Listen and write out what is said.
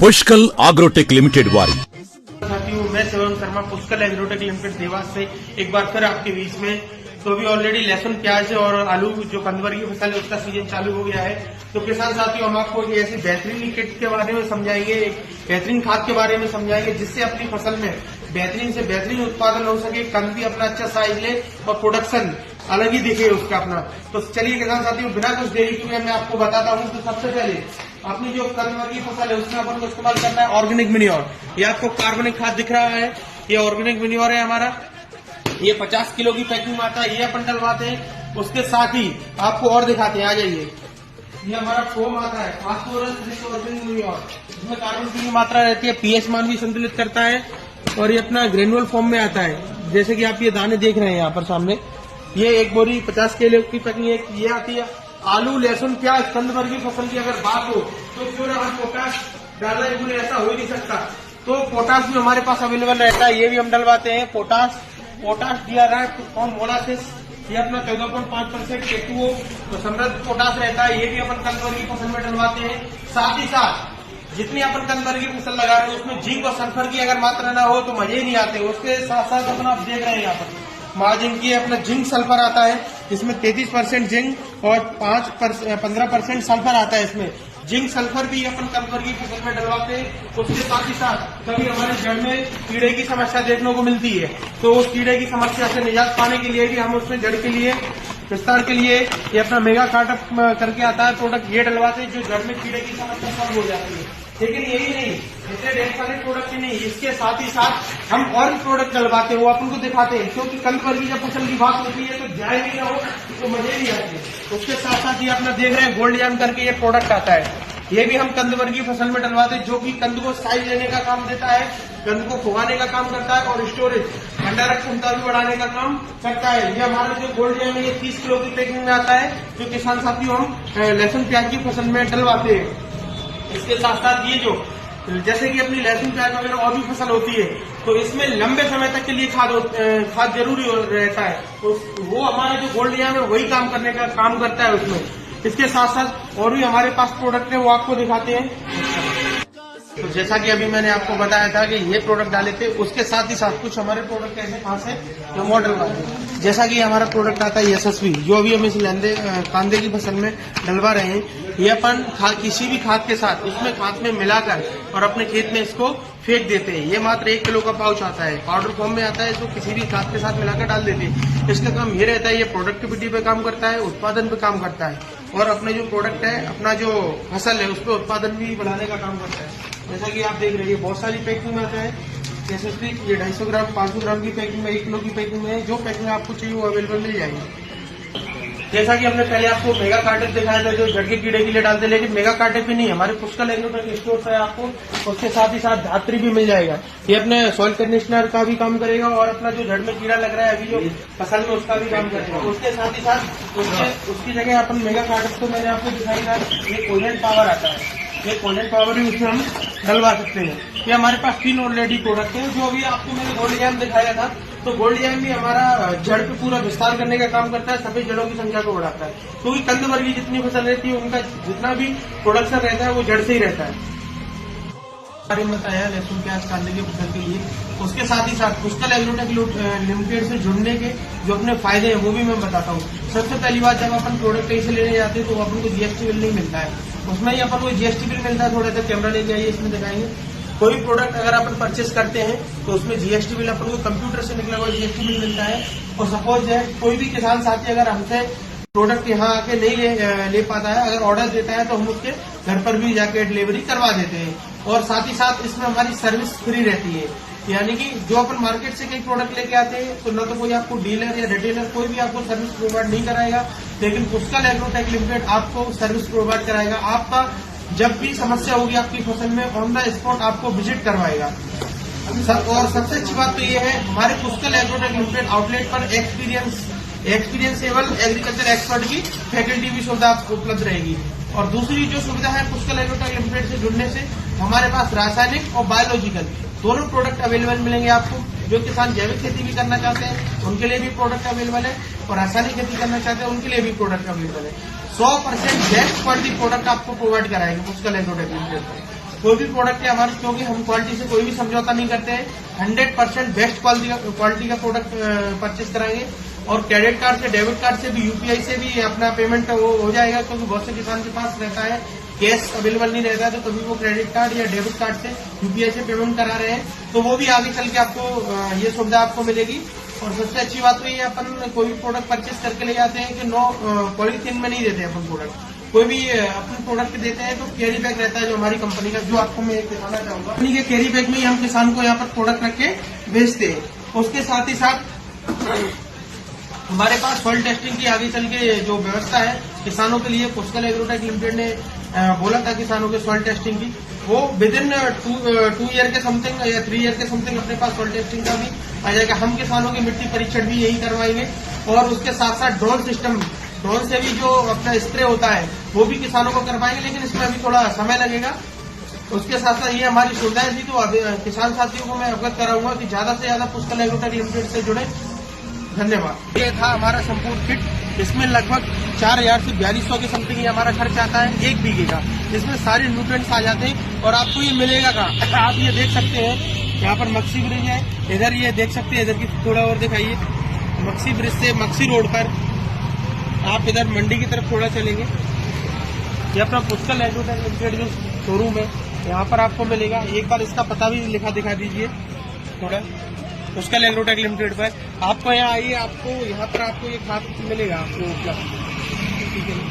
पुष्कल agrotech limited वारी। साथियों, मैं शिवम शर्मा पुष्कल एग्रोटेक लिमिटेड देवास से एक बार फिर आपके बीच में। तो अभी ऑलरेडी लहसुन, प्याज और आलू जो कंदवर की फसल है उसका सीजन चालू हो गया है। तो किसान साथियों, हम आपको एक ऐसी बेहतरीन किट के बारे में समझाएंगे, एक बेहतरीन खाद के बारे में समझाएंगे जिससे अपनी फसल में बेहतरीन से बेहतरीन उत्पादन हो सके, कंद भी अपना अच्छा साइज ले और प्रोडक्शन अलग ही दिखे उसका अपना। तो चलिए किसान साथियों, बिना कुछ देरी किए मैं आपको बताता हूँ। तो सबसे पहले अपनी जो कंदवर की फसल है उसमें अपन को इस्तेमाल करना है ऑर्गेनिक मिन्योर। ये आपको कार्बनिक खाद दिख रहा है, ये ऑर्गेनिक मिन्योर है हमारा। ये 50 किलो की पैकिंग में आता है, ये अपन डलवाते हैं। उसके साथ ही आपको और दिखाते हैं, आ जाइए। ये हमारा फोम आता है फास्फोरस ऑर्गेनिक मिन्योर, जिसमें कार्बन की मात्रा रहती है, पीएच मान भी संतुलित करता है। और ये अपना ग्रेनुअल फॉर्म में आता है, जैसे कि आप ये दाने देख रहे हैं यहाँ पर सामने। ये एक बोरी 50 किलो की पैकिंग एक ये आती है। आलू, लहसुन, प्याज, कंदवर की फसल की अगर बात हो तो क्यों ना हम पोटाश डालना है, ऐसा हो ही नहीं सकता। तो पोटाश भी हमारे पास अवेलेबल रहता है, ये भी हम डलवाते हैं। पोटाश दिया रहा है और मोलासिस, ये अपना 14.5% K2O तो समृद्ध पोटाश रहता है, ये भी अपन कंदवर की फसल में डलवाते हैं। साथ ही साथ जितनी अपन कंदवर की फसल लगा रहे हैं उसमें जिंक और सल्फर की अगर मात्रा ना हो तो मजे ही नहीं आते। उसके साथ साथ अपन आप देख रहे हैं यहाँ पर मार्जिन की अपना जिंक सल्फर आता है, जिसमें 33% जिंक और 15% सल्फर आता है। इसमें जिंक सल्फर भी अपन कंदवर की फसल में डलवाते हैं। उसके साथ ही साथ कभी हमारे जड़ में कीड़े की समस्या देखने को मिलती है, तो उस कीड़े की समस्या से निजात पाने के लिए भी हम उसमें जड़ के लिए विस्तार के लिए ये अपना मेगा कार्टअप करके आता है प्रोडक्ट, ये डलवाते हैं, जो जड़ में कीड़े की समस्या सॉल्व हो जाती है। लेकिन यही नहीं, इतने ढेर सारे प्रोडक्ट ही नहीं, इसके साथ ही साथ हम और भी प्रोडक्ट डलवाते हैं, वो अपन को दिखाते हैं। क्योंकि कंदवर की जब फसल की बात होती है तो जाए भी ना हो तो मजे नहीं आते। उसके साथ साथ ये अपना देख रहे हैं गोल्ड जैम करके ये प्रोडक्ट आता है, ये भी हम कंदवर की फसल में डलवाते हैं, जो कि कंद को साइज लेने का काम देता है, कंद को फुगाने का काम करता है और स्टोरेज भंडारण क्षमता भी बढ़ाने का काम करता है। ये हमारा जो गोल्ड जैम है ये 30 किलो की पैकिंग में आता है, जो किसान साथियों हम लहसुन प्याज की फसल में डलवाते हैं। इसके साथ साथ ये जो जैसे कि अपनी लहसुन प्याज वगैरह और भी फसल होती है तो इसमें लंबे समय तक के लिए खाद जरूरी रहता है, तो वो हमारा जो गोल्ड जैम है वही काम करने का काम करता है उसमें। इसके साथ साथ और भी हमारे पास प्रोडक्ट है, वो आपको दिखाते हैं। तो जैसा कि अभी मैंने आपको बताया था कि ये प्रोडक्ट डाले थे, उसके साथ ही साथ कुछ हमारे प्रोडक्ट ऐसे खास है जो मॉडल वाले, जैसा कि हमारा प्रोडक्ट आता है यशस्वी, जो अभी हम इस कांदे की फसल में डलवा रहे हैं। ये अपन किसी भी खाद के साथ उसमें खाद में मिलाकर और अपने खेत में इसको फेंक देते हैं। ये मात्र 1 किलो का पाउच आता है, पाउडर फॉर्म में आता है, इसको किसी भी खाद के साथ मिलाकर डाल देते हैं। इसका काम ये रहता है, ये प्रोडक्टिविटी पे काम करता है, उत्पादन पे काम करता है, और अपने जो प्रोडक्ट है, अपना जो फसल है उस पर उत्पादन भी बढ़ाने का काम करता है। जैसा कि आप देख रहे हैं बहुत सारी पैकिंग में आता है, जैसे ये 250 ग्राम, 500 ग्राम की पैकिंग में, 1 किलो की पैकिंग में, जो पैकिंग आपको चाहिए वो अवेलेबल मिल जाएगी। जैसा कि हमने पहले आपको मेगा कार्टेप दिखाया था जो जड़ के कीड़े के लिए डालते, लेकिन मेगा कार्टेप ही नहीं, हमारे पुष्कल एग्रोटेक स्टोर है आपको उसके साथ ही साथ धात्री भी मिल जाएगा। ये अपने सॉइल कंडीशनर का भी काम करेगा और अपना जो जड़ में कीड़ा लग रहा है अभी जो फसल में उसका भी काम करेगा। उसके साथ ही साथ उसकी जगह अपन मेगा कार्टेप तो मैंने आपको दिखाई था, ये कोलेंट पावर आता है, ये कोलेंट पावर भी उसमें हम डलवा सकते हैं। ये हमारे पास 3 ऑलरेडी प्रोडक्ट है। जो अभी आपको मैंने गोल्ड जैम दिखाया था, तो गोल्ड जैम भी हमारा जड़ पे पूरा विस्तार करने का काम करता है, सफेद जड़ों की संख्या को बढ़ाता है। क्योंकि कंदवर की जितनी फसल रहती है उनका जितना भी प्रोडक्शन रहता है वो जड़ से ही रहता है। बारे में बताया लहसुन प्याज कांदे की फसल के लिए। उसके साथ ही साथ पुष्कल एग्रोटेक लिमिटेड से जुड़ने के जो अपने फायदे हैं वो भी मैं बताता हूँ। सबसे पहली बात, जब अपन प्रोडक्ट कहीं से लेने जाते हैं तो अपन को जीएसटी बिल नहीं मिलता है, उसमें ही अपन को जीएसटी बिल मिलता है। थोड़ा सा कैमरा ले जाइए, इसमें दिखाएंगे। कोई प्रोडक्ट अगर अपन परचेस करते हैं तो उसमें जीएसटी बिल अपन को कंप्यूटर से निकला हुआ जीएसटी बिल मिलता है। और सपोज है कोई भी किसान साथी अगर हमसे प्रोडक्ट यहाँ आके नहीं ले पाता है, अगर ऑर्डर देता है तो हम उसके घर पर भी जाके डिलीवरी करवा देते हैं। और साथ ही साथ इसमें हमारी सर्विस फ्री रहती है, यानी कि जो अपन मार्केट से कई प्रोडक्ट लेके आते हैं तो न तो कोई आपको डीलर या रिटेलर कोई भी आपको सर्विस प्रोवाइड नहीं कराएगा, लेकिन पुष्कल एग्रोटेक लिमिटेड आपको सर्विस प्रोवाइड कराएगा। आपका जब भी समस्या होगी आपकी फसल में ऑन द स्पॉट आपको विजिट करवाएगा। और सबसे अच्छी बात तो ये है, हमारे पुष्कल एग्रोटेक लिमिटेड आउटलेट पर एक्सपीरियंसेबल एग्रीकल्चर एक्सपर्ट की फैकल्टी भी सुविधा आपको उपलब्ध रहेगी। और दूसरी जो सुविधा है पुष्कल एग्रोटेक लिमिटेड से जुड़ने से, हमारे पास रासायनिक और बायोलॉजिकल दोनों प्रोडक्ट अवेलेबल मिलेंगे आपको। जो किसान जैविक खेती भी करना चाहते हैं उनके लिए भी प्रोडक्ट अवेलेबल है, और रासायनिक खेती करना चाहते हैं उनके लिए भी प्रोडक्ट अवेलेबल है। 100% बेस्ट क्वालिटी प्रोडक्ट आपको प्रोवाइड कराएंगे पुष्कल एग्रोटेक लिमिटेड। कोई भी प्रोडक्ट है हमारे, क्योंकि हम क्वालिटी से कोई भी समझौता नहीं करते हैं, 100% बेस्ट क्वालिटी का प्रोडक्ट परचेज कराएंगे। और क्रेडिट कार्ड से, डेबिट कार्ड से भी, यूपीआई से भी अपना पेमेंट वो हो जाएगा, क्योंकि बहुत से किसान के पास रहता है कैश अवेलेबल नहीं रहता है, तो कभी वो क्रेडिट कार्ड या डेबिट कार्ड से, यूपीआई से पेमेंट करा रहे हैं, तो वो भी आगे चल के आपको ये सुविधा आपको मिलेगी। और सबसे अच्छी बात तो ये अपन कोई भी प्रोडक्ट परचेज करके ले जाते हैं कि नो पॉलीथीन में नहीं देते अपन प्रोडक्ट, कोई भी अपन प्रोडक्ट देते हैं तो कैरी बैग रहता है जो हमारी कंपनी का, जो आपको मैं एक दिखाना चाहूंगा। कंपनी के कैरी बैग में ही हम किसान को यहाँ पर प्रोडक्ट रख के बेचते हैं। उसके साथ ही साथ हमारे पास सॉइल टेस्टिंग की आगे चल के जो व्यवस्था है किसानों के लिए, पुष्कर एग्रोटेक लिमिटेड ने बोला था किसानों के सॉइल टेस्टिंग की, वो विद इन 2 ईयर के समथिंग या 3 ईयर के समथिंग अपने पास सॉइल टेस्टिंग का भी आ जाएगा। हम किसानों की मिट्टी परीक्षण भी यही करवाएंगे। और उसके साथ साथ ड्रोन सिस्टम, ड्रोन से भी जो अपना स्प्रे होता है वो भी किसानों को करवाएंगे, लेकिन इसमें अभी थोड़ा समय लगेगा। उसके साथ साथ ये हमारी सुविधाएं थी, तो किसान साथियों को मैं अवगत कराऊंगा कि ज्यादा से ज्यादा पुष्कर एग्रोटेक लिमिटेड से जुड़े। धन्यवाद। ये था हमारा संपूर्ण किट। इसमें लगभग 4000 से 4200 के समथिंग ये हमारा खर्च आता है 1 बीघे का। इसमें सारे न्यूट्रिएंट्स आ जाते हैं। और आपको ये मिलेगा कहाँ, आप ये देख सकते हैं यहाँ पर मक्सी ब्रिज है, इधर ये देख सकते हैं, इधर की थोड़ा और दिखाइए, मक्सी ब्रिज से मक्सी रोड पर आप इधर मंडी की तरफ थोड़ा चलेंगे, ये अपना पुष्कर एग्रोटेक लिमिटेड जो शोरूम है यहाँ पर आपको मिलेगा। एक बार इसका पता भी लिखा दिखा दीजिए थोड़ा, पुष्कर एग्रोटेक लिमिटेड पर। आपको यहाँ आइए, आपको यहाँ पर आपको ये खाद मिलेगा आपको उपलब्ध, ठीक है।